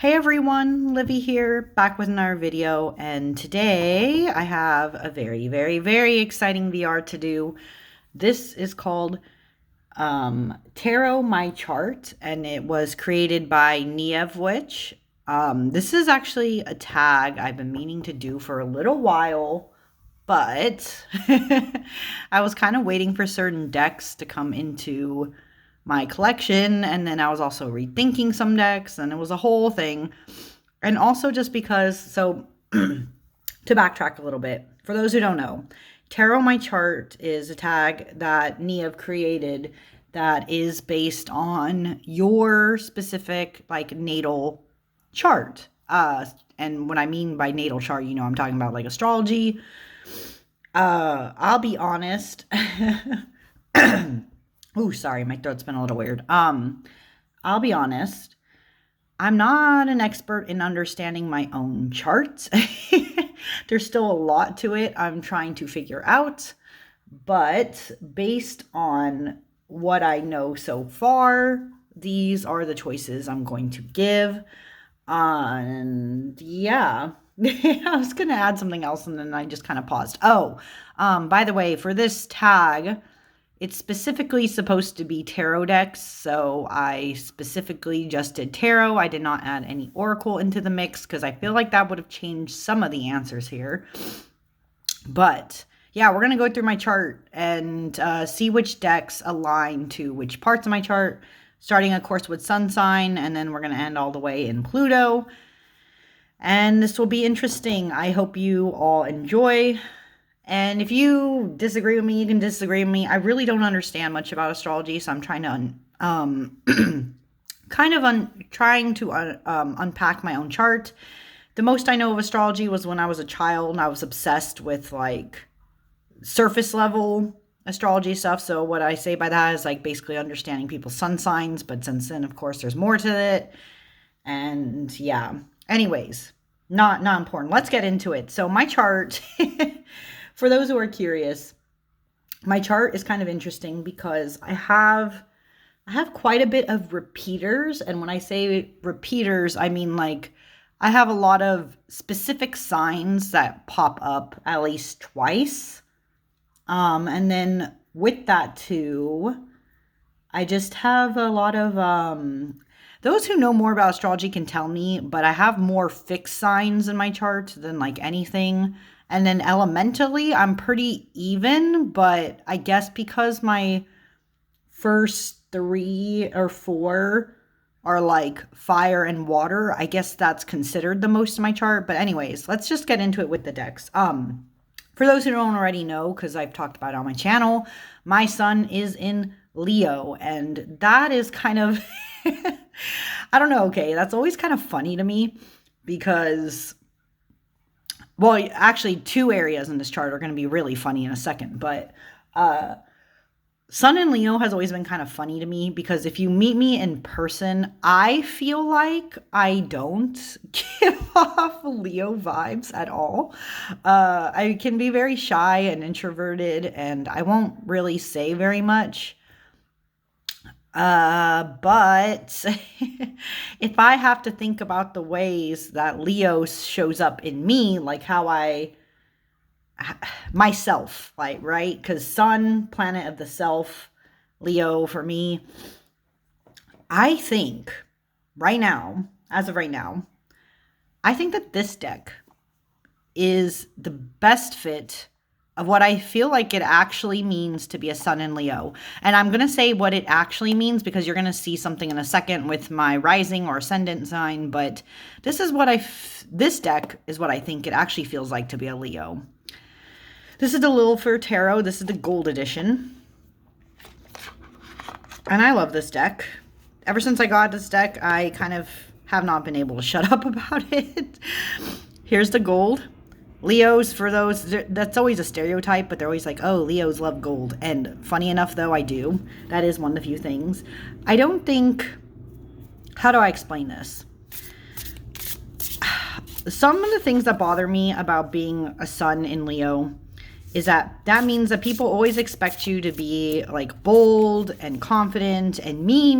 Hey everyone, Livy here, back with another video, and today I have a very exciting VR to do. This is called tarotmychart, and it was created by NiamhWitch. This is actually a tag I've been meaning to do for a little while, but I was kind of waiting for certain decks to come into my collection, and then I was also rethinking some decks, and it was a whole thing. And also just because, so to backtrack a little bit, for those who don't know, tarotmychart is a tag that Niamh created that is based on your specific like natal chart. And what I mean by natal chart, you know, I'm talking about like astrology. I'll be honest. Ooh, sorry, my throat's been a little weird. I'll be honest. I'm not an expert in understanding my own charts. There's still a lot to it I'm trying to figure out. But based on what I know so far, these are the choices I'm going to give. And yeah, I was going to add something else and then I just kind of paused. By the way, for this tag, it's specifically supposed to be tarot decks, so I specifically just did tarot. I did not add any oracle into the mix because I feel like that would have changed some of the answers here. But yeah, we're going to go through my chart and see which decks align to which parts of my chart, starting, of course, with sun sign, and then we're going to end all the way in Pluto. And this will be interesting. I hope you all enjoy. And if you disagree with me, you can disagree with me. I really don't understand much about astrology, so I'm trying to unpack my own chart. The most I know of astrology was when I was a child, and I was obsessed with like surface level astrology stuff. So what I say by that is like basically understanding people's sun signs, but since then, of course, there's more to it. And yeah, anyways, not important. Let's get into it. So my chart. For those who are curious, my chart is kind of interesting because I have quite a bit of repeaters. And when I say repeaters, I mean like I have a lot of specific signs that pop up at least twice. And then with that too, I just have a lot of, those who know more about astrology can tell me, but I have more fixed signs in my chart than like anything. And then elementally, I'm pretty even, but I guess because my first 3 or 4 are like fire and water, I guess that's considered the most of my chart. But anyways, let's just get into it with the decks. For those who don't already know, because I've talked about it on my channel, my sun is in Leo, and that is kind of, I don't know, okay, that's always kind of funny to me because... Well, actually, 2 areas in this chart are going to be really funny in a second. But Sun in Leo has always been kind of funny to me because if you meet me in person, I feel like I don't give off Leo vibes at all. I can be very shy and introverted, and I won't really say very much. But if I have to think about the ways that Leo shows up in me, like how myself, like, right? Because sun, planet of the self, Leo for me, I think right now, as of right now, I think that this deck is the best fit of what I feel like it actually means to be a sun in Leo. And I'm going to say what it actually means because you're going to see something in a second with my rising or ascendant sign. But this is what this deck is what I think it actually feels like to be a Leo. This is the Lilfur Tarot. This is the gold edition. And I love this deck. Ever since I got this deck, I kind of have not been able to shut up about it. Here's the gold. Leos, for those, that's always a stereotype, but they're always like, oh, Leos love gold. And funny enough, though, I do. That is one of the few things. I don't think, how do I explain this? Some of the things that bother me about being a sun in Leo is that means that people always expect you to be like bold and confident and me.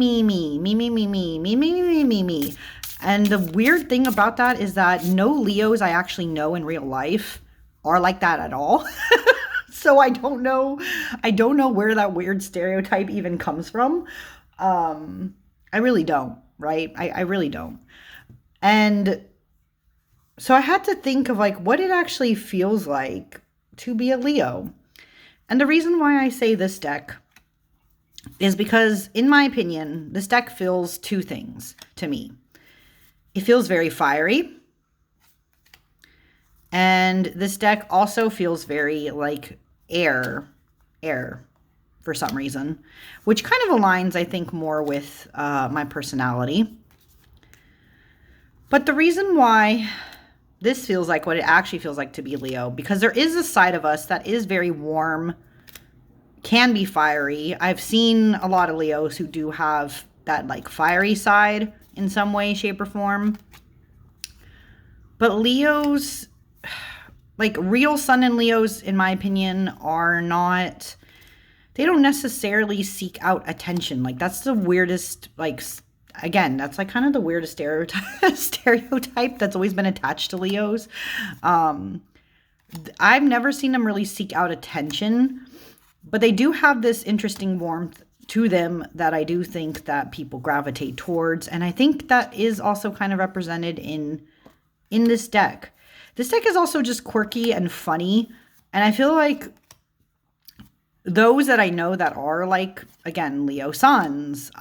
And the weird thing about that is that no Leos I actually know in real life are like that at all. So I don't know where that weird stereotype even comes from. I really don't, right? I really don't. And so I had to think of like what it actually feels like to be a Leo. And the reason why I say this deck is because, in my opinion, this deck feels two things to me. It feels very fiery. And this deck also feels very like air for some reason, which kind of aligns, I think, more with my personality. But the reason why this feels like what it actually feels like to be Leo, because there is a side of us that is very warm, can be fiery. I've seen a lot of Leos who do have that like fiery side in some way, shape, or form. But Leos, like real sun and Leos, in my opinion, are not, they don't necessarily seek out attention. Like that's the weirdest, like, again, that's like kind of the weirdest stereotype that's always been attached to Leos. I've never seen them really seek out attention, but they do have this interesting warmth to them that I do think that people gravitate towards. And I think that is also kind of represented in this deck. This deck is also just quirky and funny. And I feel like those that I know that are like, again, Leo suns,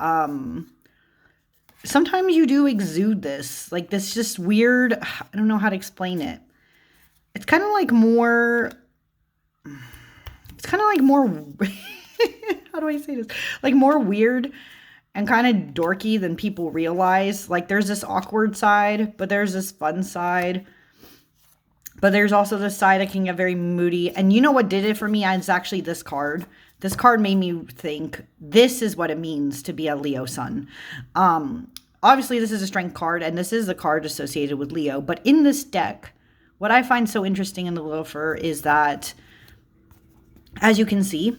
sometimes you do exude this, like this just weird, I don't know how to explain it. It's kind of like more, how do I say this? Like more weird and kind of dorky than people realize. Like there's this awkward side, but there's this fun side. But there's also this side that can get very moody. And you know what did it for me? It's actually this card. This card made me think, this is what it means to be a Leo sun. Obviously, this is a strength card, and this is a card associated with Leo. But in this deck, what I find so interesting in the Loafer is that, as you can see,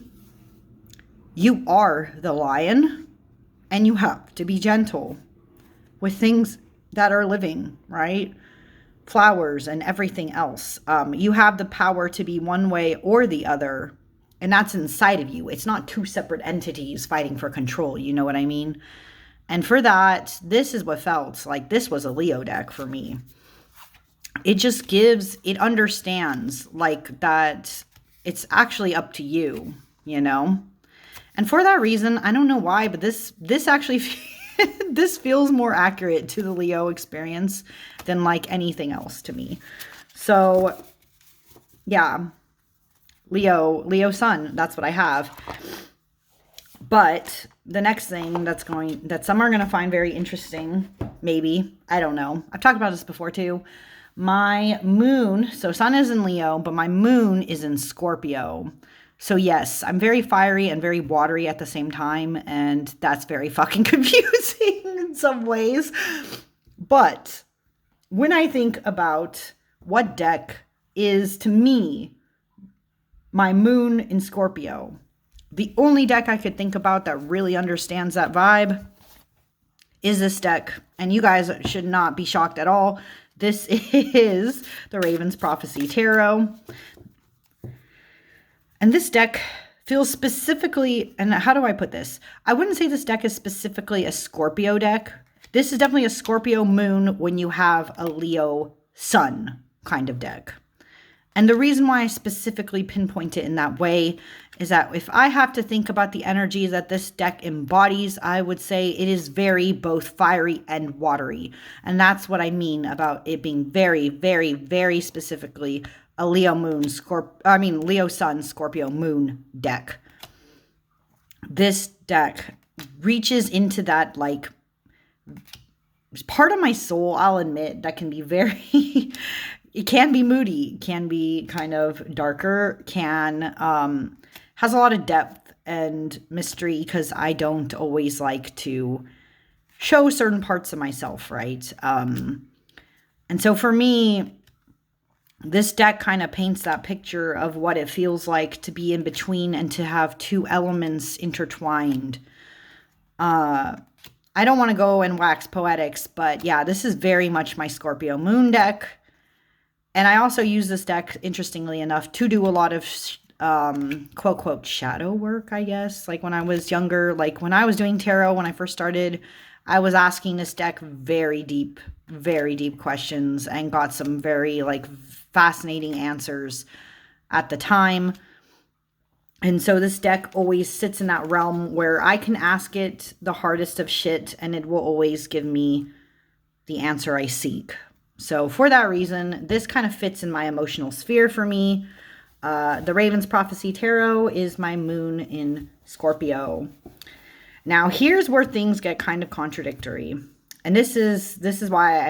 you are the lion, and you have to be gentle with things that are living, right? Flowers and everything else. You have the power to be one way or the other, and that's inside of you. It's not two separate entities fighting for control. You know what I mean? And for that, this is what felt like this was a Leo deck for me. It just gives, it understands like that it's actually up to you, you know? And for that reason, I don't know why, but this actually this feels more accurate to the Leo experience than like anything else to me. So yeah, Leo sun, that's what I have. But the next thing that some are going to find very interesting, maybe, I don't know. I've talked about this before too. My moon, so sun is in Leo, but my moon is in Scorpio. So yes, I'm very fiery and very watery at the same time, and that's very fucking confusing in some ways. But when I think about what deck is, to me, my moon in Scorpio, the only deck I could think about that really understands that vibe is this deck. And you guys should not be shocked at all. This is the Raven's Prophecy Tarot. And this deck feels specifically, and how do I put this? I wouldn't say this deck is specifically a Scorpio deck. This is definitely a Scorpio moon when you have a Leo sun kind of deck. And the reason why I specifically pinpoint it in that way is that if I have to think about the energy that this deck embodies, I would say it is very both fiery and watery. And that's what I mean about it being very, very, very specifically a Leo moon, Leo sun, Scorpio moon deck. This deck reaches into that, like, part of my soul, I'll admit, that can be very, it can be moody, can be kind of darker, has a lot of depth and mystery, because I don't always like to show certain parts of myself, right? And so for me, this deck kind of paints that picture of what it feels like to be in between and to have two elements intertwined. I don't want to go and wax poetics, but yeah, this is very much my Scorpio moon deck. And I also use this deck, interestingly enough, to do a lot of quote, quote, shadow work, I guess. Like when I was younger, like when I was doing tarot, when I first started, I was asking this deck very deep questions and got some very like fascinating answers at the time. And so this deck always sits in that realm where I can ask it the hardest of shit and it will always give me the answer I seek. So for that reason, this kind of fits in my emotional sphere for me. The Raven's Prophecy Tarot is my moon in Scorpio. Now here's where things get kind of contradictory. And this is why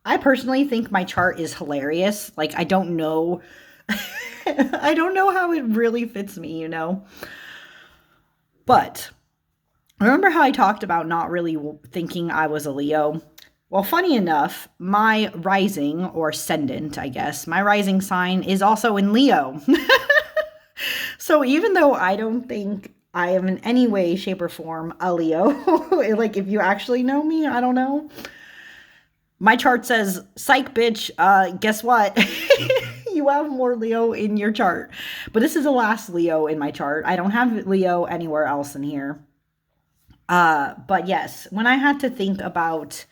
I personally think my chart is hilarious. Like I don't know I don't know how it really fits me, you know. But remember how I talked about not really thinking I was a Leo? Well, funny enough, my rising or ascendant, I guess, my rising sign is also in Leo. So even though I don't think I am in any way, shape, or form a Leo, like if you actually know me, I don't know. My chart says, psych, bitch, guess what? You have more Leo in your chart. But this is the last Leo in my chart. I don't have Leo anywhere else in here. But yes, when I had to think about,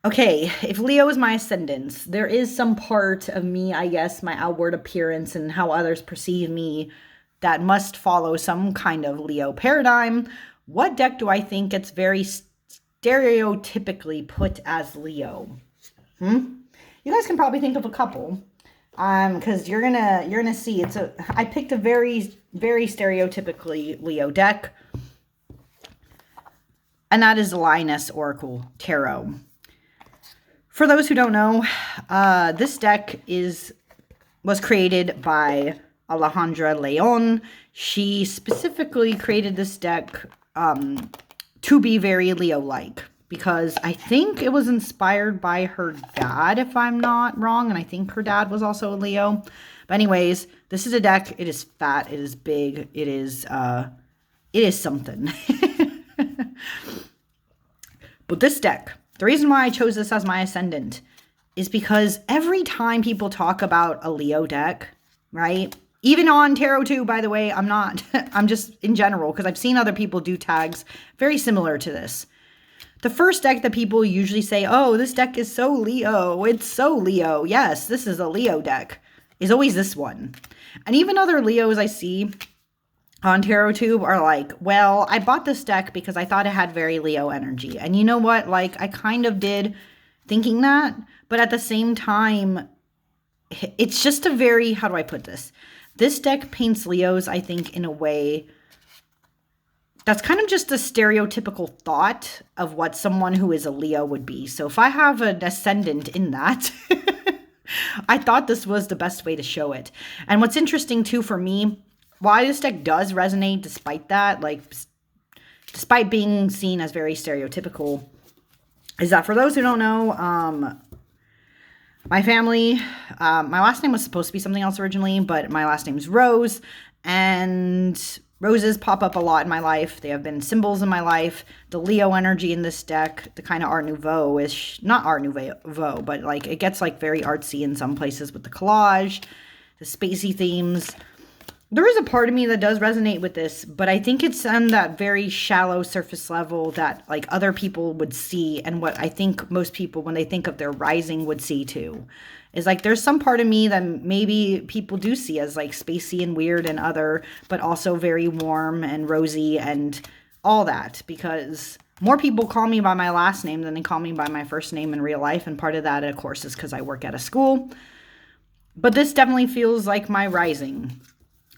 okay, if Leo is my ascendant, there is some part of me, I guess, my outward appearance and how others perceive me that must follow some kind of Leo paradigm. What deck do I think gets very stereotypically put as Leo? You guys can probably think of a couple. Because you're gonna see I picked a very stereotypically Leo deck, and that is the Lioness Oracle Tarot. For those who don't know, this deck was created by Alejandra Leon. She specifically created this deck to be very Leo-like, because I think it was inspired by her dad, if I'm not wrong. And I think her dad was also a Leo. But anyways, this is a deck. It is fat. It is big. It is something. But this deck, the reason why I chose this as my ascendant is because every time people talk about a Leo deck, right? Even on Tarot too, by the way, I'm just in general, because I've seen other people do tags very similar to this. The first deck that people usually say, oh, this deck is so Leo. It's so Leo. Yes, this is a Leo deck. Is always this one. And even other Leos I see on TarotTube are like, well, I bought this deck because I thought it had very Leo energy. And you know what? Like, I kind of did thinking that. But at the same time, it's just a very, how do I put this? This deck paints Leos, I think, in a way that's kind of just a stereotypical thought of what someone who is a Leo would be. So if I have an ascendant in that, I thought this was the best way to show it. And what's interesting too for me, why this deck does resonate despite that, like despite being seen as very stereotypical, is that for those who don't know, my family, my last name was supposed to be something else originally, but my last name is Rose, and roses pop up a lot in my life. They have been symbols in my life. The Leo energy in this deck, the kind of Art Nouveau-ish, not Art Nouveau, but like it gets like very artsy in some places with the collage, the spacey themes. There is a part of me that does resonate with this, but I think it's on that very shallow surface level that like other people would see, and what I think most people, when they think of their rising, would see too. Is like there's some part of me that maybe people do see as like spacey and weird and other, but also very warm and rosy and all that, because more people call me by my last name than they call me by my first name in real life, and part of that, of course, is because I work at a school. But this definitely feels like my rising.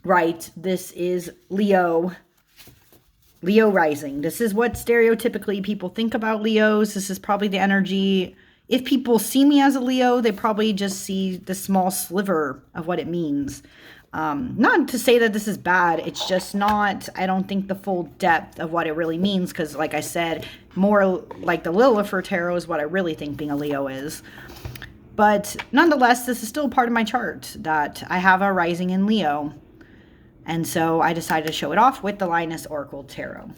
Right, this is Leo rising. This is what stereotypically people think about Leos. This is probably the energy. If people see me as a Leo, they probably just see the small sliver of what it means. Not to say that this is bad. It's just not, I don't think, the full depth of what it really means. Because like I said, more like the Lilith Tarot is what I really think being a Leo is. But nonetheless, this is still part of my chart that I have a rising in Leo. And so I decided to show it off with the Lioness Oracle Tarot.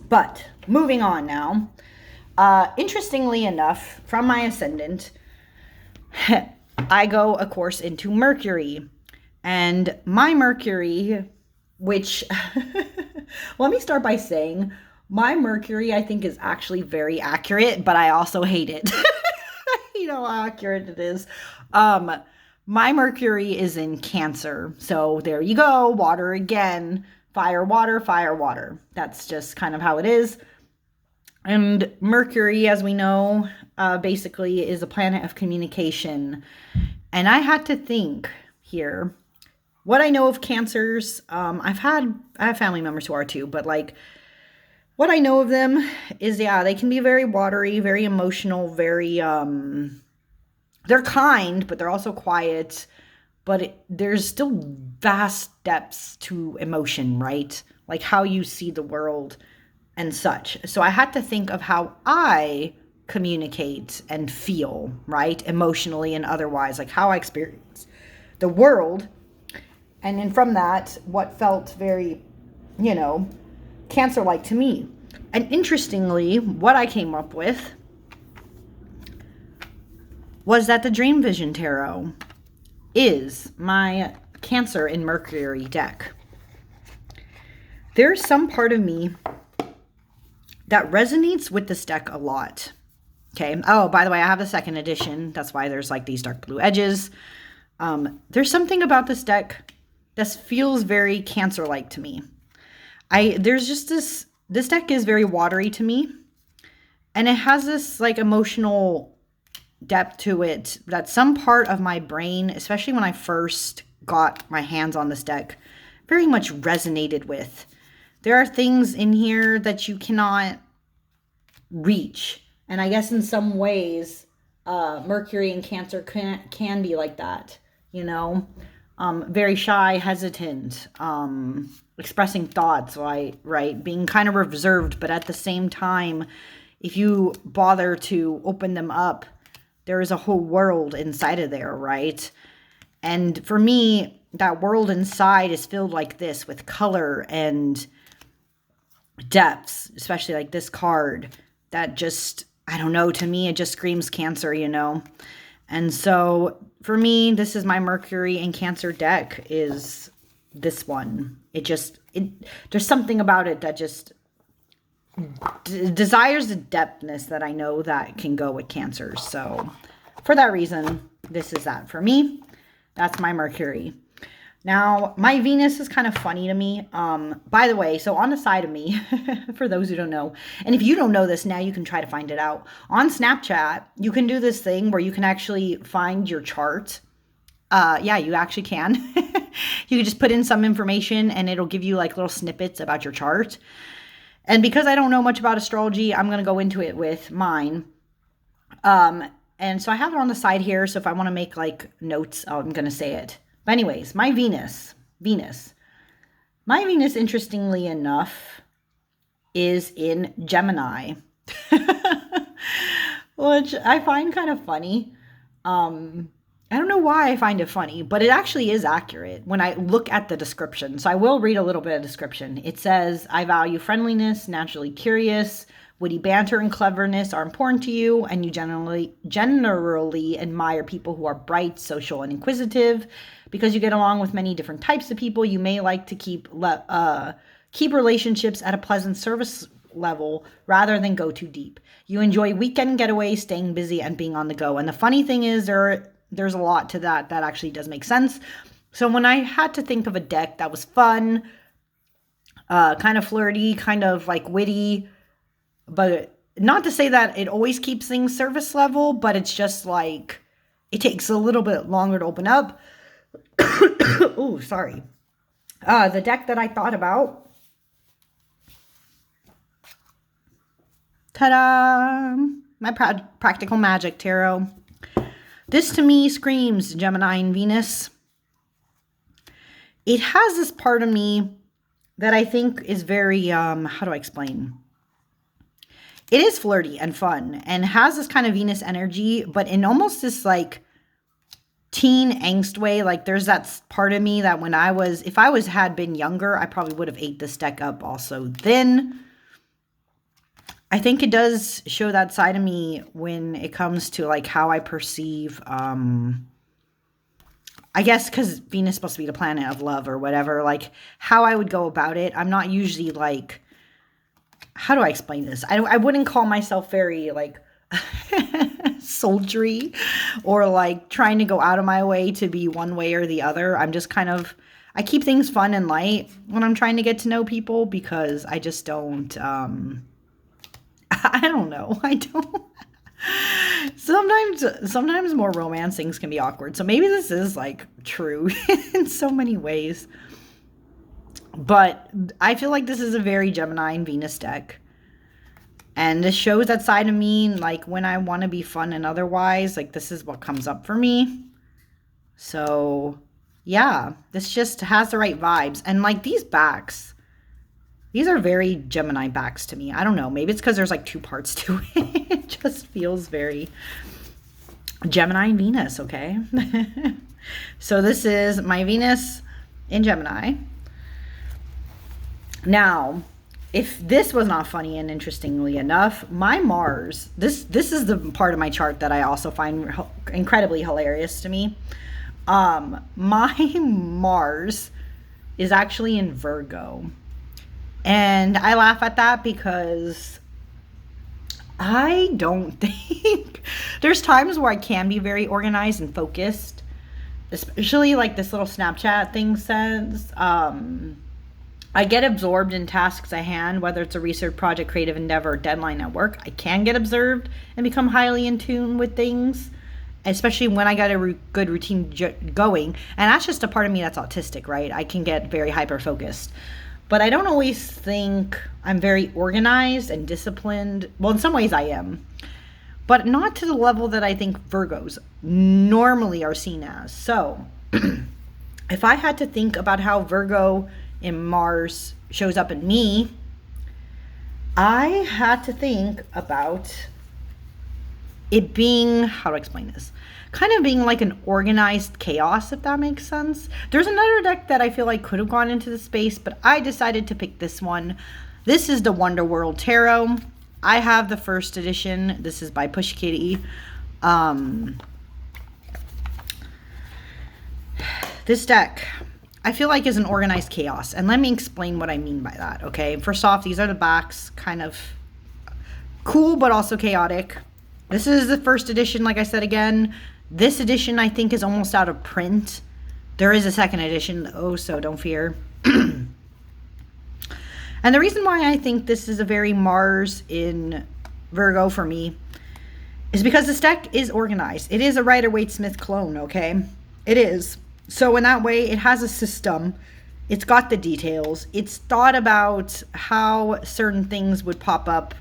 But moving on now. Interestingly enough, from my ascendant, I go, of course, into Mercury. And my Mercury, which, let me start by saying, my Mercury, I think, is actually very accurate, but I also hate it. You know how accurate it is. My Mercury is in Cancer. So there you go, water again. Fire, water, fire, water. That's just kind of how it is. And Mercury, as we know, basically is a planet of communication. And I had to think here, what I know of Cancers, I have family members who are too, but like, what I know of them is, yeah, they can be very watery, very emotional, very, they're kind, but they're also quiet. But there's still vast depths to emotion, right? Like how you see the world and such. So I had to think of how I communicate and feel, right? Emotionally and otherwise, like how I experience the world. And then from that, what felt very, Cancer-like to me. And interestingly, what I came up with was that the Dream Vision Tarot is my Cancer in Mercury deck. There's some part of me that resonates with this deck a lot. Okay. Oh, by the way, I have the second edition. That's why there's like these dark blue edges. There's something about this deck that feels very Cancer-like to me. There's just this deck is very watery to me. And it has this like emotional depth to it that some part of my brain, especially when I first got my hands on this deck, very much resonated with. There are things in here that you cannot reach. And I guess in some ways, Mercury and Cancer can be like that, very shy, hesitant, expressing thoughts, right? Being kind of reserved, but at the same time, if you bother to open them up, there is a whole world inside of there, right? And for me, that world inside is filled like this with color and depths, especially like this card that just, I don't know, to me, it just screams Cancer, And so for me, this is my Mercury and Cancer deck is this one. There's something about it that just desires the depthness that I know that can go with Cancers. So for that reason, this is that for me. That's my Mercury. Now, my Venus is kind of funny to me. By the way, so on the side of me, for those who don't know, and if you don't know this now, you can try to find it out. On Snapchat, you can do this thing where you can actually find your chart. Yeah, you actually can. You can just put in some information and it'll give you like little snippets about your chart. And because I don't know much about astrology, I'm going to go into it with mine. And so I have it on the side here. So if I want to make like notes, I'm going to say it. But anyways, my Venus, interestingly enough, is in Gemini, which I find kind of funny. I don't know why I find it funny, but it actually is accurate when I look at the description. So I will read a little bit of description. It says, I value friendliness, naturally curious, witty banter and cleverness are important to you, and you generally admire people who are bright, social, and inquisitive. Because you get along with many different types of people, you may like to keep relationships at a pleasant service level rather than go too deep. You enjoy weekend getaways, staying busy, and being on the go. And the funny thing is there's a lot to that actually does make sense. So when I had to think of a deck that was fun, kind of flirty, kind of like witty, but not to say that it always keeps things surface level, but it's just like it takes a little bit longer to open up. Oh, sorry. The deck that I thought about. Ta-da! My Practical Magic Tarot. This to me screams Gemini and Venus. It has this part of me that I think is very, how do I explain? It is flirty and fun and has this kind of Venus energy, but in almost this like teen angst way. Like there's that part of me that if I had been younger, I probably would have ate this deck up also then. I think it does show that side of me when it comes to like how I perceive, I guess because Venus is supposed to be the planet of love or whatever, like how I would go about it. I'm not usually like, how do I explain this? I wouldn't call myself very like sultry or like trying to go out of my way to be one way or the other. I'm just kind of, I keep things fun and light when I'm trying to get to know people because I just don't, I don't know. I don't. Sometimes more romance things can be awkward. So maybe this is like true in so many ways. But I feel like this is a very Gemini and Venus deck. And this shows that side of me, like when I want to be fun and otherwise, like this is what comes up for me. So yeah, this just has the right vibes. And like these backs, these are very Gemini backs to me. I don't know. Maybe it's because there's like two parts to it. It just feels very Gemini and Venus, okay? So this is my Venus in Gemini. Now, if this was not funny and interestingly enough, my Mars, this is the part of my chart that I also find incredibly hilarious to me. My Mars is actually in Virgo. And I laugh at that because I don't think there's times where I can be very organized and focused, especially like this little Snapchat thing says. I get absorbed in tasks at hand, whether it's a research project, creative endeavor, or deadline at work. I can get observed and become highly in tune with things, especially when I got a good routine going. And that's just a part of me that's autistic, right? I can get very hyper-focused. But I don't always think I'm very organized and disciplined. Well, in some ways I am. But not to the level that I think Virgos normally are seen as. So, if I had to think about how Virgo in Mars shows up in me, I had to think about it being, how do I explain this? Kind of being like an organized chaos, if that makes sense. There's another deck that I feel like could have gone into the space, but I decided to pick this one. This is the Wonder World Tarot. I have the first edition. This is by Push Kitty. This deck, I feel like, is an organized chaos. And let me explain what I mean by that, okay? First off, these are the backs, kind of cool, but also chaotic. This is the first edition, like I said again. This edition, I think, is almost out of print. There is a second edition, though, so don't fear. And the reason why I think this is a very Mars in Virgo for me is because this deck is organized. It is a Rider-Waite-Smith clone, okay? It is. So in that way, it has a system. It's got the details. It's thought about how certain things would pop up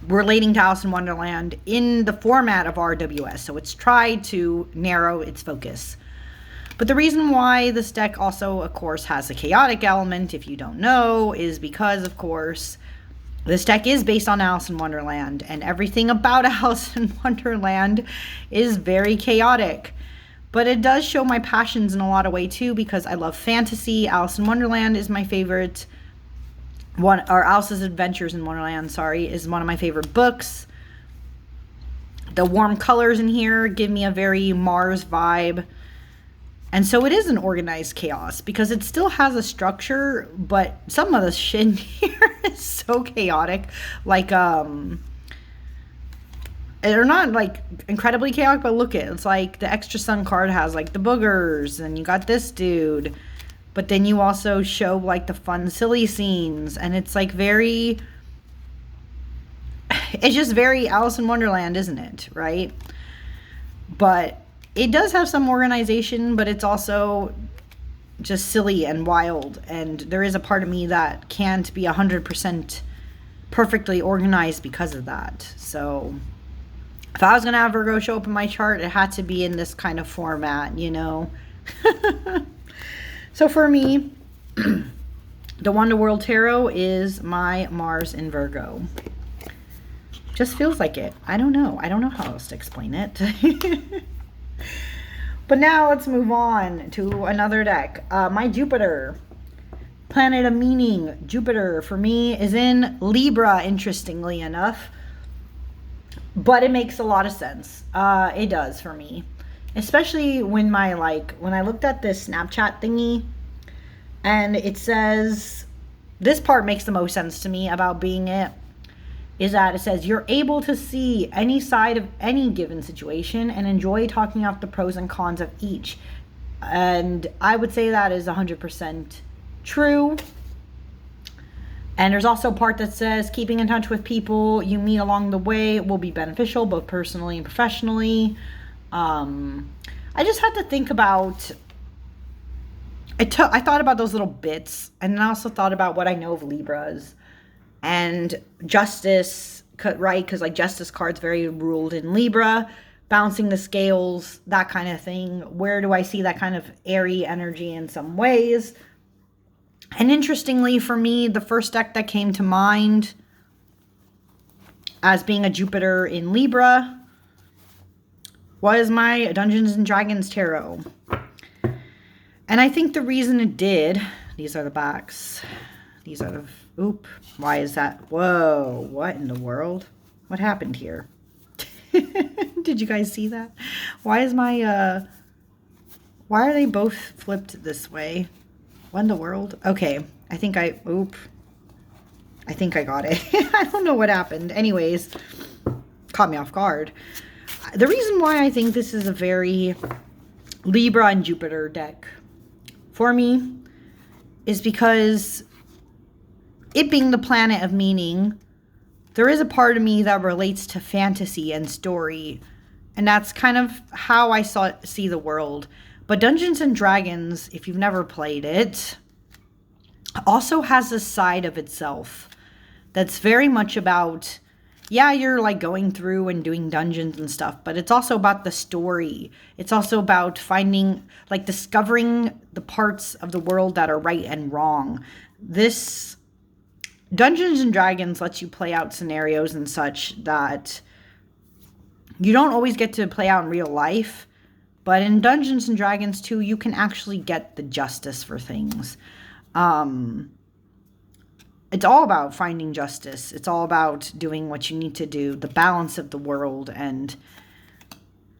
relating to Alice in Wonderland in the format of RWS. So it's tried to narrow its focus. But the reason why this deck also, of course, has a chaotic element, if you don't know, is because, of course, this deck is based on Alice in Wonderland. And everything about Alice in Wonderland is very chaotic. But it does show my passions in a lot of ways, too, because I love fantasy. Alice in Wonderland is my favorite one, or Alice's Adventures in Wonderland, sorry, is one of my favorite books. The warm colors in here give me a very Mars vibe. And so it is an organized chaos because it still has a structure, but some of the shit in here is so chaotic. Like, they're not like incredibly chaotic, but look at it. It's like the extra sun card has like the boogers, and you got this dude. But then you also show like the fun, silly scenes. And it's like very, it's just very Alice in Wonderland, isn't it? Right? But it does have some organization, but it's also just silly and wild. And there is a part of me that can't be 100% perfectly organized because of that. So if I was going to have Virgo show up in my chart, it had to be in this kind of format, you know? So for me, the Wonder World Tarot is my Mars in Virgo. Just feels like it. I don't know. I don't know how else to explain it. But now let's move on to another deck. My Jupiter. planet of meaning, Jupiter, for me is in Libra, interestingly enough. But it makes a lot of sense. It does for me. Especially when when I looked at this Snapchat thingy and it says, this part makes the most sense to me about being it, is that it says you're able to see any side of any given situation and enjoy talking out the pros and cons of each. And I would say that is 100% true. And there's also a part that says keeping in touch with people you meet along the way will be beneficial, both personally and professionally. I just had to think about, I thought about those little bits, and then I also thought about what I know of Libras and justice, right? Because like justice card's very ruled in Libra, balancing the scales, that kind of thing. Where do I see that kind of airy energy in some ways? And interestingly for me, the first deck that came to mind as being a Jupiter in Libra was my Dungeons and Dragons tarot. And I think the reason it did, these are the backs. These are the, oop, why is that? Whoa, what in the world? What happened here? Did you guys see that? Why is my, why are they both flipped this way? What in the world? Okay, I think I got it. I don't know what happened. Anyways, caught me off guard. The reason why I think this is a very Libra and Jupiter deck for me is because it being the planet of meaning, there is a part of me that relates to fantasy and story. And that's kind of how I see the world. But Dungeons and Dragons, if you've never played it, also has a side of itself that's very much about, yeah, you're like going through and doing dungeons and stuff, but it's also about the story. It's also about finding, like discovering the parts of the world that are right and wrong. This Dungeons and Dragons lets you play out scenarios and such that you don't always get to play out in real life. But in Dungeons and Dragons too, you can actually get the justice for things. It's all about finding justice. It's all about doing what you need to do, the balance of the world and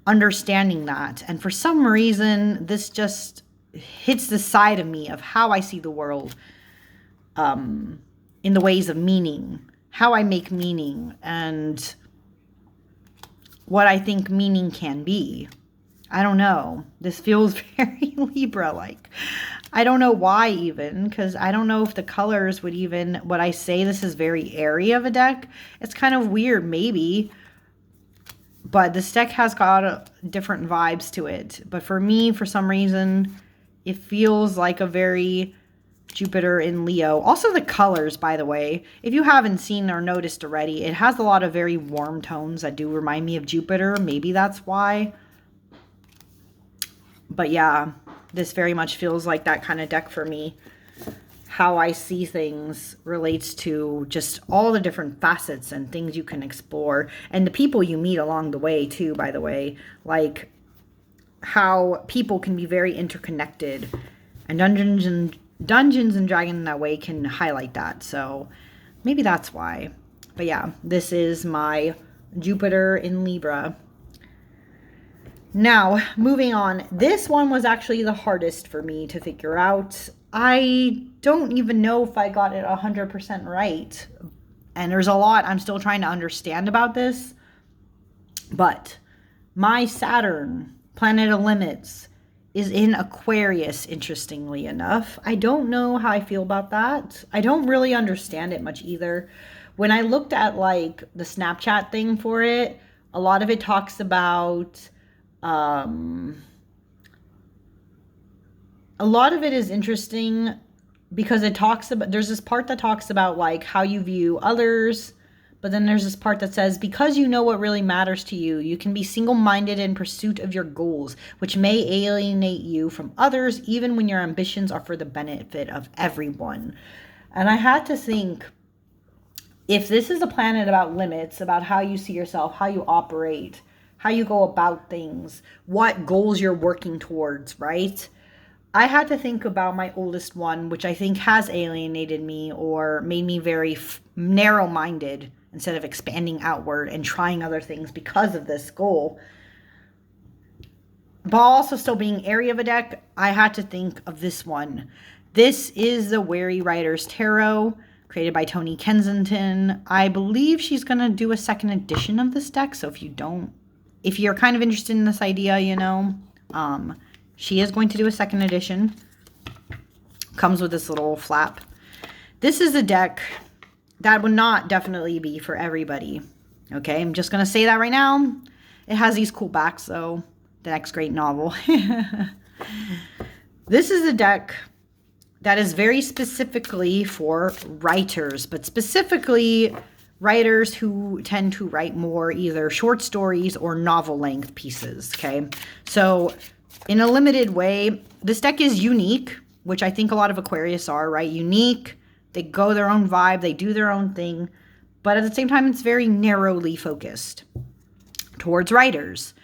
understanding that. And for some reason, this just hits the side of me of how I see the world in the ways of meaning, how I make meaning, and what I think meaning can be. I don't know. This feels very Libra-like. I don't know why even, because I don't know if the colors would even, what I say, this is very airy of a deck. It's kind of weird, maybe. But this deck has got different vibes to it. But for me, for some reason, it feels like a very Jupiter in Leo. Also the colors, by the way, if you haven't seen or noticed already, it has a lot of very warm tones that do remind me of Jupiter. Maybe that's why. But yeah, this very much feels like that kind of deck for me. How I see things relates to just all the different facets and things you can explore. And the people you meet along the way too, by the way. Like how people can be very interconnected. And Dungeons and Dragons in that way can highlight that. So maybe that's why. But yeah, this is my Jupiter in Libra. Now, moving on. This one was actually the hardest for me to figure out. I don't even know if I got it 100% right. And there's a lot I'm still trying to understand about this. But my Saturn, planet of limits, is in Aquarius, interestingly enough. I don't know how I feel about that. I don't really understand it much either. When I looked at like the Snapchat thing for it, a lot of it talks about a lot of it is interesting because it talks about, there's this part that talks about like how you view others, but then there's this part that says, because you know what really matters to you, you can be single-minded in pursuit of your goals, which may alienate you from others, even when your ambitions are for the benefit of everyone. And I had to think, if this is a planet about limits, about how you see yourself, how you operate, how you go about things, what goals you're working towards, right? I had to think about my oldest one, which I think has alienated me or made me very narrow-minded instead of expanding outward and trying other things because of this goal. But also still being area of a deck, I had to think of this one. This is the Weary Writers Tarot, created by Toni Kensington. I believe she's going to do a second edition of this deck, so if you're kind of interested in this idea, you know, she is going to do a second edition. Comes with this little flap. This is a deck that would not definitely be for everybody. Okay, I'm just going to say that right now. It has these cool backs, though. The next great novel. This is a deck that is very specifically for writers, but specifically writers who tend to write more either short stories or novel-length pieces, okay? So in a limited way, this deck is unique, which I think a lot of Aquarius are, right? Unique. They go their own vibe. They do their own thing. But at the same time, it's very narrowly focused towards writers.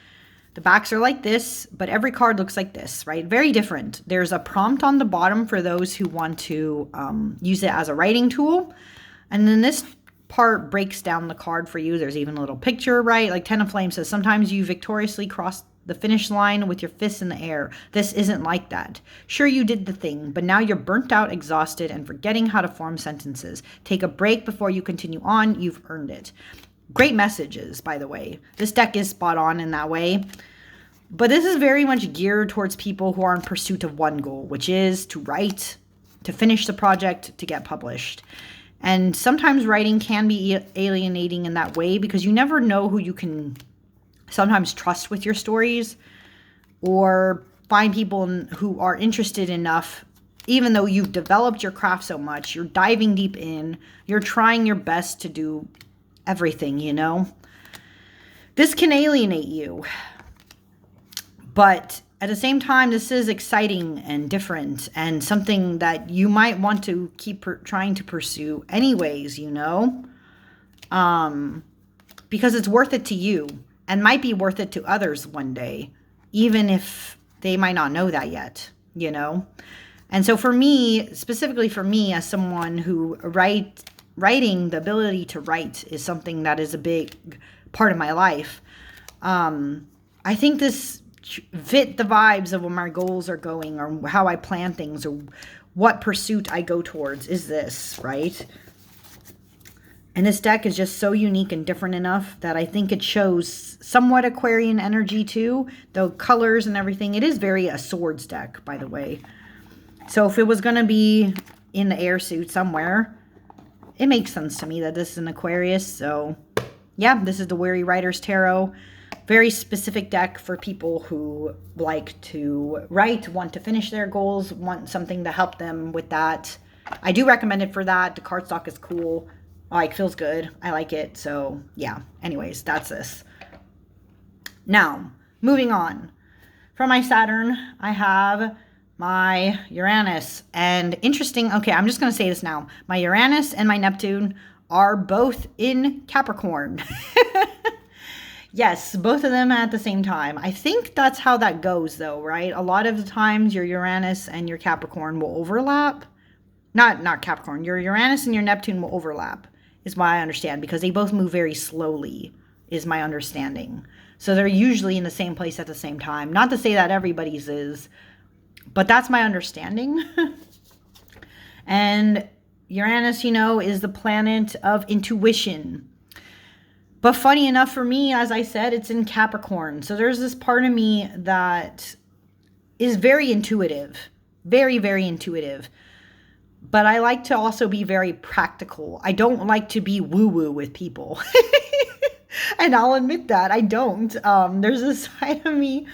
The backs are like this, but every card looks like this, right? Very different. There's a prompt on the bottom for those who want to use it as a writing tool. And then this part breaks down the card for you. There's even a little picture, right? Like Ten of Flames says, sometimes you victoriously cross the finish line with your fists in the air. This isn't like that. Sure, you did the thing, but now you're burnt out, exhausted, and forgetting how to form sentences. Take a break before you continue on. You've earned it. Great messages, by the way. This deck is spot on in that way. But this is very much geared towards people who are in pursuit of one goal, which is to write, to finish the project, to get published. And sometimes writing can be alienating in that way because you never know who you can sometimes trust with your stories or find people who are interested enough, even though you've developed your craft so much, you're diving deep in, you're trying your best to do everything, you know? This can alienate you. But at the same time, this is exciting and different and something that you might want to keep trying to pursue anyways, you know? Because it's worth it to you and might be worth it to others one day, even if they might not know that yet, you know? And so for me, specifically for me as someone who writing, the ability to write is something that is a big part of my life. I think this fit the vibes of where my goals are going or how I plan things or what pursuit I go towards is this, right? And this deck is just so unique and different enough that I think it shows somewhat Aquarian energy too. The colors and everything. It is very a swords deck, by the way. So if it was going to be in the air suit somewhere, it makes sense to me that this is an Aquarius. So yeah, this is the Weary Writers Tarot. Very specific deck for people who like to write, want to finish their goals, want something to help them with that. I do recommend it for that. The cardstock is cool. Like, feels good. I like it. So, yeah. Anyways, that's this. Now, moving on. From my Saturn, I have my Uranus. And interesting, okay, I'm just going to say this now. My Uranus and my Neptune are both in Capricorn. Yes, both of them at the same time. I think that's how that goes, though, right? A lot of the times your Uranus and your Capricorn will overlap. Not Capricorn. Your Uranus and your Neptune will overlap, is what I understand, because they both move very slowly, is my understanding. So they're usually in the same place at the same time. Not to say that everybody's is, but that's my understanding. And Uranus, you know, is the planet of intuition. But funny enough for me, as I said, it's in Capricorn. So there's this part of me that is very intuitive. Very, very intuitive. But I like to also be very practical. I don't like to be woo-woo with people. And I'll admit that. I don't. There's this side of me.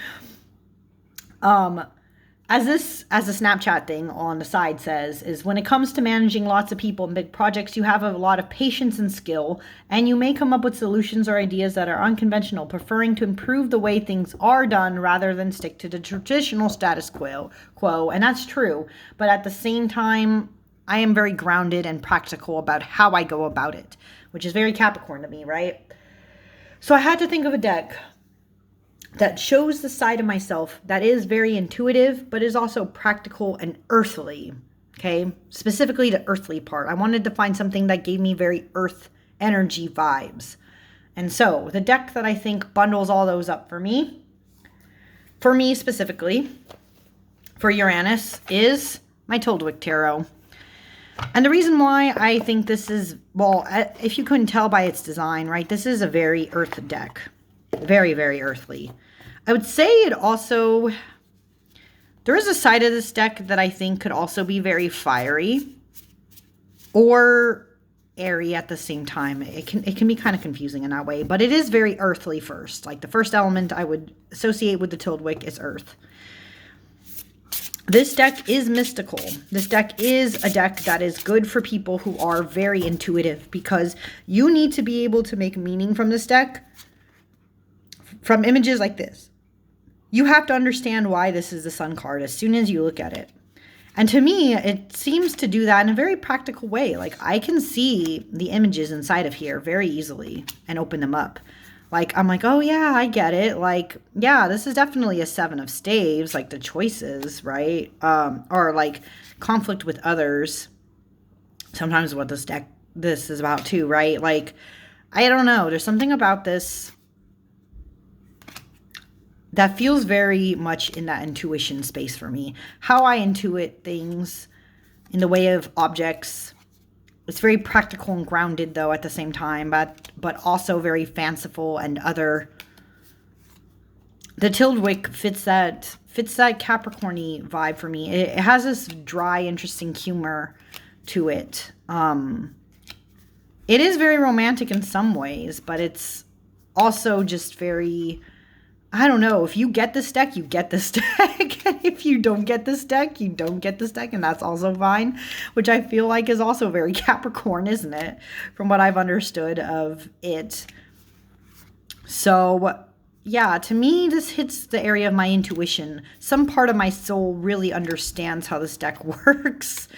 As the Snapchat thing on the side says, is when it comes to managing lots of people and big projects, you have a lot of patience and skill, and you may come up with solutions or ideas that are unconventional, preferring to improve the way things are done rather than stick to the traditional status quo. And that's true. But at the same time, I am very grounded and practical about how I go about it, which is very Capricorn to me, right? So I had to think of a deck that shows the side of myself that is very intuitive, but is also practical and earthly. Okay, specifically the earthly part. I wanted to find something that gave me very earth energy vibes. And so the deck that I think bundles all those up for me specifically, for Uranus, is my Tildwick Tarot. And the reason why I think this is, well, if you couldn't tell by its design, right, this is a very earth deck. Very, very earthly. I would say it also, there is a side of this deck that I think could also be very fiery or airy at the same time. It can be kind of confusing in that way, but it is very earthly first. Like the first element I would associate with the Tildwick is earth. This deck is mystical. This deck is a deck that is good for people who are very intuitive, because you need to be able to make meaning from this deck from images like this. You have to understand why this is the Sun card as soon as you look at it. And to me, it seems to do that in a very practical way. Like, I can see the images inside of here very easily and open them up. Like, I'm like, oh yeah, I get it. Like, yeah, this is definitely a 7 of staves, like the choices, right? Or like conflict with others. Sometimes what this is about too, right? Like, I don't know. There's something about this that feels very much in that intuition space for me. How I intuit things in the way of objects. It's very practical and grounded, though, at the same time, but also very fanciful and other. The Tildwick fits that Capricorn-y vibe for me. It has this dry, interesting humor to it. It is very romantic in some ways, but it's also just very, I don't know. If you get this deck, you get this deck. And if you don't get this deck, you don't get this deck. And that's also fine, which I feel like is also very Capricorn, isn't it? From what I've understood of it. So, yeah, to me, this hits the area of my intuition. Some part of my soul really understands how this deck works.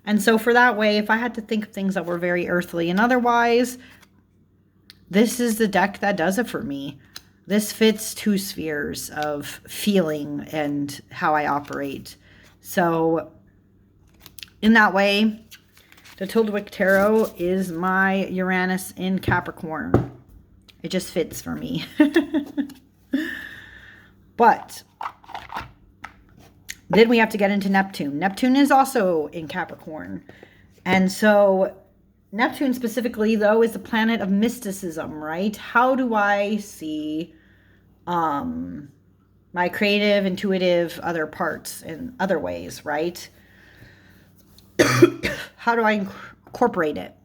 And so for that way, if I had to think of things that were very earthly and otherwise, this is the deck that does it for me. This fits 2 spheres of feeling and how I operate. So in that way, the Tildwick Tarot is my Uranus in Capricorn. It just fits for me. But then we have to get into Neptune. Neptune is also in Capricorn. And so Neptune specifically, though, is the planet of mysticism, right? How do I see my creative, intuitive, other parts in other ways, right? How do I incorporate it?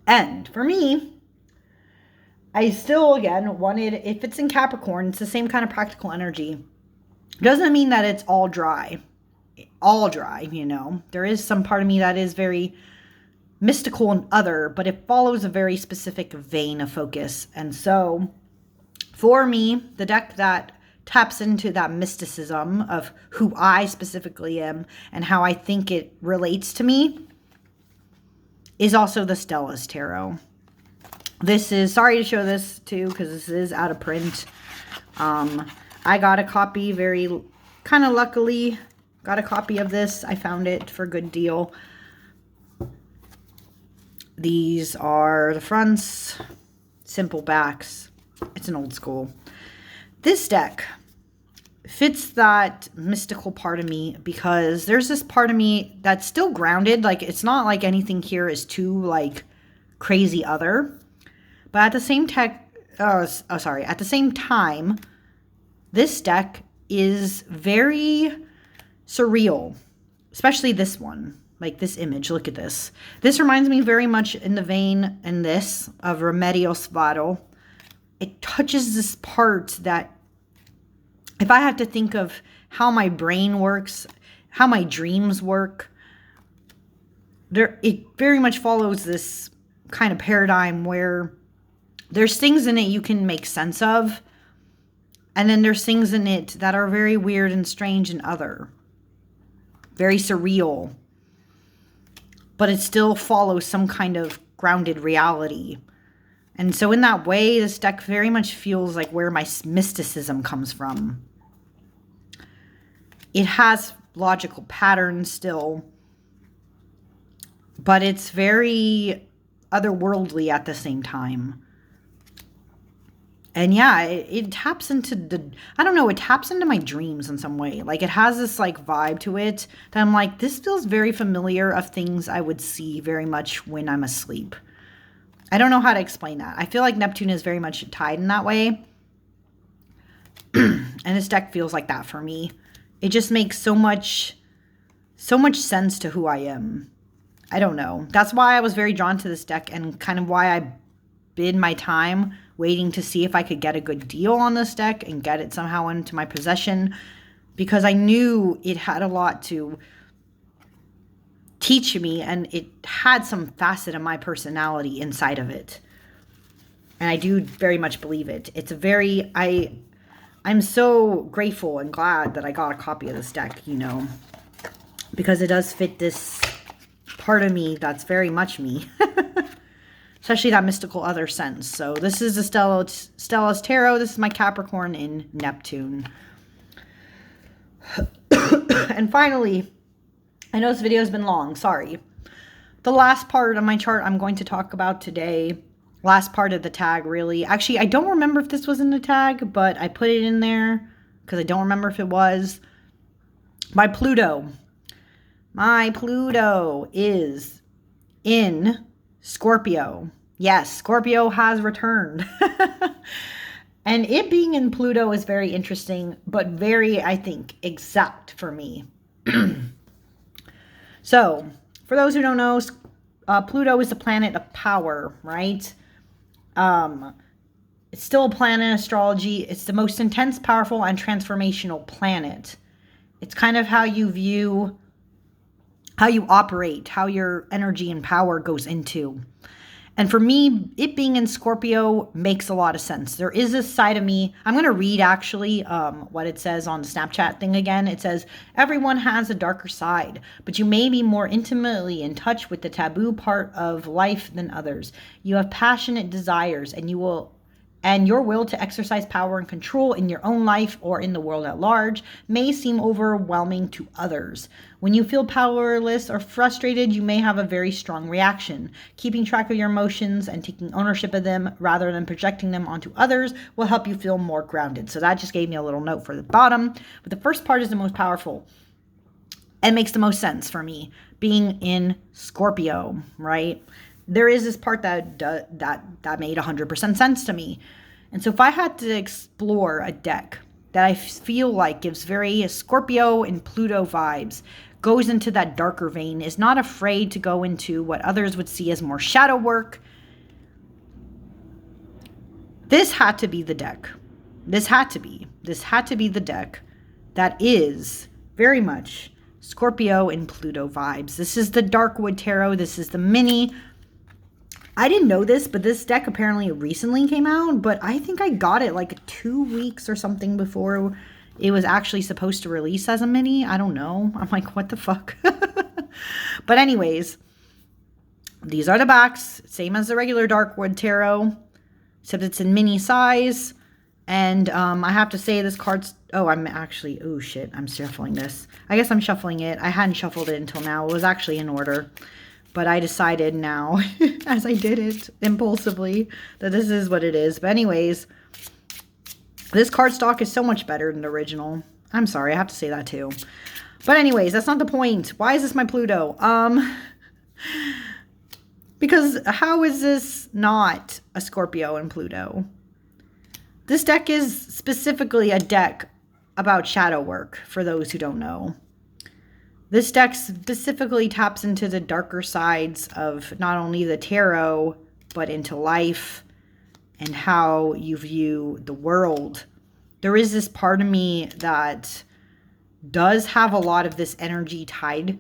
And for me, I still, again, wanted, if it's in Capricorn, it's the same kind of practical energy. Doesn't mean that it's all dry, you know. There is some part of me that is very mystical and other, but it follows a very specific vein of focus. And so for me, the deck that taps into that mysticism of who I specifically am and how I think it relates to me is also the Stella's Tarot. This is, sorry to show this too, because this is out of print. I got a copy, very kind of luckily got a copy of this. I found it for a good deal. These are the fronts, simple backs. It's an old school. This deck fits that mystical part of me because there's this part of me that's still grounded. Like, it's not like anything here is too like crazy other, but at the same at the same time, this deck is very surreal, especially this one. Like this image, look at this. This reminds me very much in the vein in this of Remedios Varo. It touches this part that if I have to think of how my brain works, how my dreams work, it very much follows this kind of paradigm where there's things in it you can make sense of, and then there's things in it that are very weird and strange and other. Very surreal. But it still follows some kind of grounded reality. And so in that way, this deck very much feels like where my mysticism comes from. It has logical patterns still, but it's very otherworldly at the same time. And yeah, it taps into I don't know, it taps into my dreams in some way. Like, it has this like vibe to it that I'm like, this feels very familiar of things I would see very much when I'm asleep. I don't know how to explain that. I feel like Neptune is very much tied in that way. And this deck feels like that for me. It just makes so much sense to who I am. I don't know. That's why I was very drawn to this deck, and kind of why I bid my time waiting to see if I could get a good deal on this deck and get it somehow into my possession, because I knew it had a lot to teach me, and it had some facet of my personality inside of it. And I do very much believe it. It's a very, I'm so grateful and glad that I got a copy of this deck, you know, because it does fit this part of me that's very much me. Especially that mystical other sense. So this is the Stella's Tarot. This is my Capricorn in Neptune. And finally, I know this video has been long. Sorry. The last part of my chart I'm going to talk about today. Last part of the tag, really. Actually, I don't remember if this was in the tag, but I put it in there because I don't remember if it was. My Pluto. My Pluto is in Scorpio. Yes, Scorpio has returned. And it being in Pluto is very interesting, but very, I think, exact for me. So, for those who don't know, Pluto is the planet of power, right? It's still a planet in astrology. It's the most intense, powerful, and transformational planet. It's kind of how you view, how you operate, how your energy and power goes into. And for me, it being in Scorpio makes a lot of sense. There is this side of me. I'm going to read actually what it says on the Snapchat thing again. It says, everyone has a darker side, but you may be more intimately in touch with the taboo part of life than others. You have passionate desires, and your will to exercise power and control in your own life or in the world at large may seem overwhelming to others. When you feel powerless or frustrated, you may have a very strong reaction. Keeping track of your emotions and taking ownership of them rather than projecting them onto others will help you feel more grounded. So that just gave me a little note for the bottom. But the first part is the most powerful and makes the most sense for me, being in Scorpio, right? There is this part that made 100% sense to me. And so if I had to explore a deck that I feel like gives very Scorpio and Pluto vibes, goes into that darker vein, is not afraid to go into what others would see as more shadow work, this had to be the deck. This had to be the deck that is very much Scorpio and Pluto vibes. This is the Darkwood Tarot. This is the mini. I didn't know this, but this deck apparently recently came out, but I think I got it like 2 weeks or something before it was actually supposed to release as a mini. I don't know. I'm like, what the fuck? But anyways, these are the backs. Same as the regular Darkwood Tarot, except it's in mini size. And I have to say this card's... Oh, oh shit, I'm shuffling this. I guess I'm shuffling it. I hadn't shuffled it until now. It was actually in order. But I decided now, as I did it impulsively, that this is what it is. But anyways, this cardstock is so much better than the original. I'm sorry, I have to say that too. But anyways, that's not the point. Why is this my Pluto? Because how is this not a Scorpio and Pluto? This deck is specifically a deck about shadow work, for those who don't know. This deck specifically taps into the darker sides of not only the tarot, but into life and how you view the world. There is this part of me that does have a lot of this energy tied,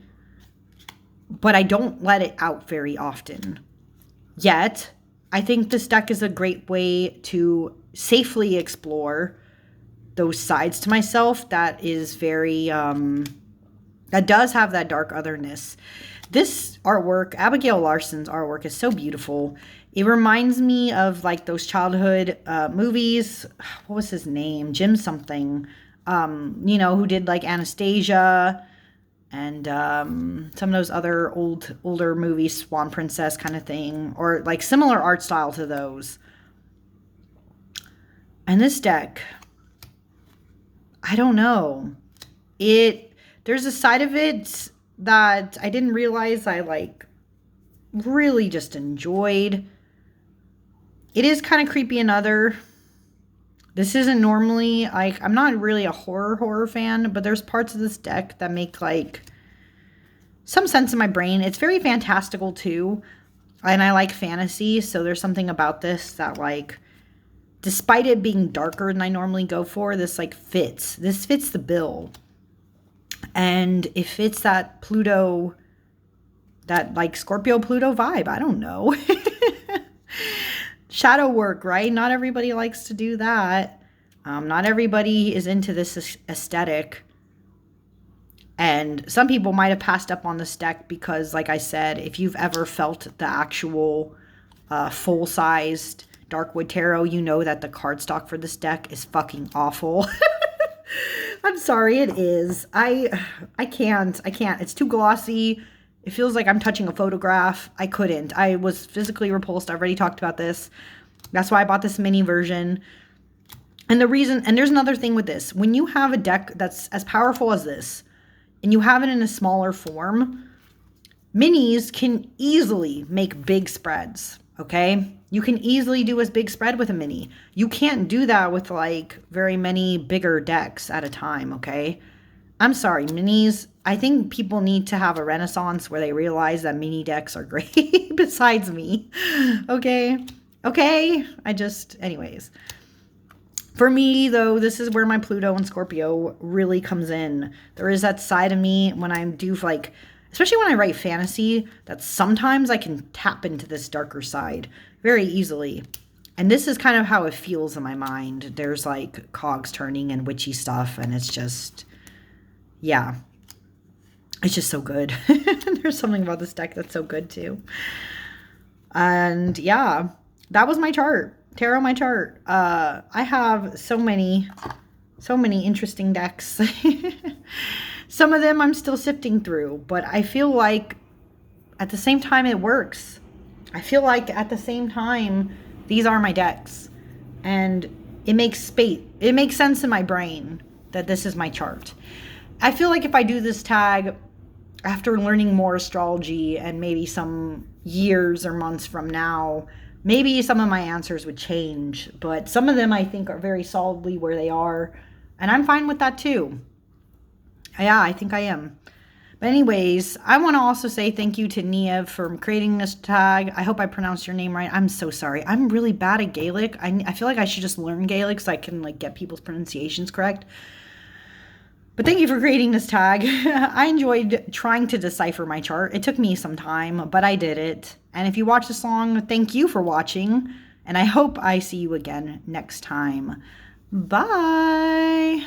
but I don't let it out very often. Yet, I think this deck is a great way to safely explore those sides to myself that is very... that does have that dark otherness. This artwork, Abigail Larson's artwork, is so beautiful. It reminds me of like those childhood movies. What was his name? Jim something. You know, who did like Anastasia and some of those other older movies, Swan Princess kind of thing, or like similar art style to those. And this deck, I don't know. There's a side of it that I didn't realize I like really just enjoyed. It is kind of creepy this isn't normally, like, I'm not really a horror fan, but there's parts of this deck that make like some sense in my brain. It's very fantastical too, and I like fantasy, so there's something about this that like, despite it being darker than I normally go for, this like fits. This fits the bill. And it fits that Pluto, that like Scorpio Pluto vibe. I don't know. Shadow work, right? Not everybody likes to do that. Not everybody is into this aesthetic. And some people might have passed up on this deck because, like I said, if you've ever felt the actual full-sized Darkwood Tarot, you know that the cardstock for this deck is fucking awful. I'm sorry, it is. I can't. It's too glossy. It feels like I'm touching a photograph. I couldn't. I was physically repulsed. I've already talked about this. That's why I bought this mini version. And the reason, and there's another thing with this. When you have a deck that's as powerful as this, and you have it in a smaller form, minis can easily make big spreads, okay? You can easily do a big spread with a mini. You can't do that with like very many bigger decks at a time, okay? I'm sorry, minis, I think people need to have a renaissance where they realize that mini decks are great besides me, okay? Anyways. For me, though, this is where my Pluto and Scorpio really comes in. There is that side of me when I do like, especially when I write fantasy, that sometimes I can tap into this darker side very easily. And this is kind of how it feels in my mind. There's like cogs turning and witchy stuff, and it's just, yeah. It's just so good. There's something about this deck that's so good too. And yeah, that was my chart. Tarot my chart. I have so many interesting decks. Some of them I'm still sifting through, but I feel like at the same time it works. I feel like at the same time these are my decks, and it makes sense in my brain that this is my chart. I feel like if I do this tag after learning more astrology and maybe some years or months from now, maybe some of my answers would change, but some of them I think are very solidly where they are, and I'm fine with that too. Yeah, I think I am. But anyways, I want to also say thank you to Niamh for creating this tag. I hope I pronounced your name right. I'm so sorry. I'm really bad at Gaelic. I feel like I should just learn Gaelic so I can like get people's pronunciations correct. But thank you for creating this tag. I enjoyed trying to decipher my chart. It took me some time, but I did it. And if you watched this long, thank you for watching. And I hope I see you again next time. Bye.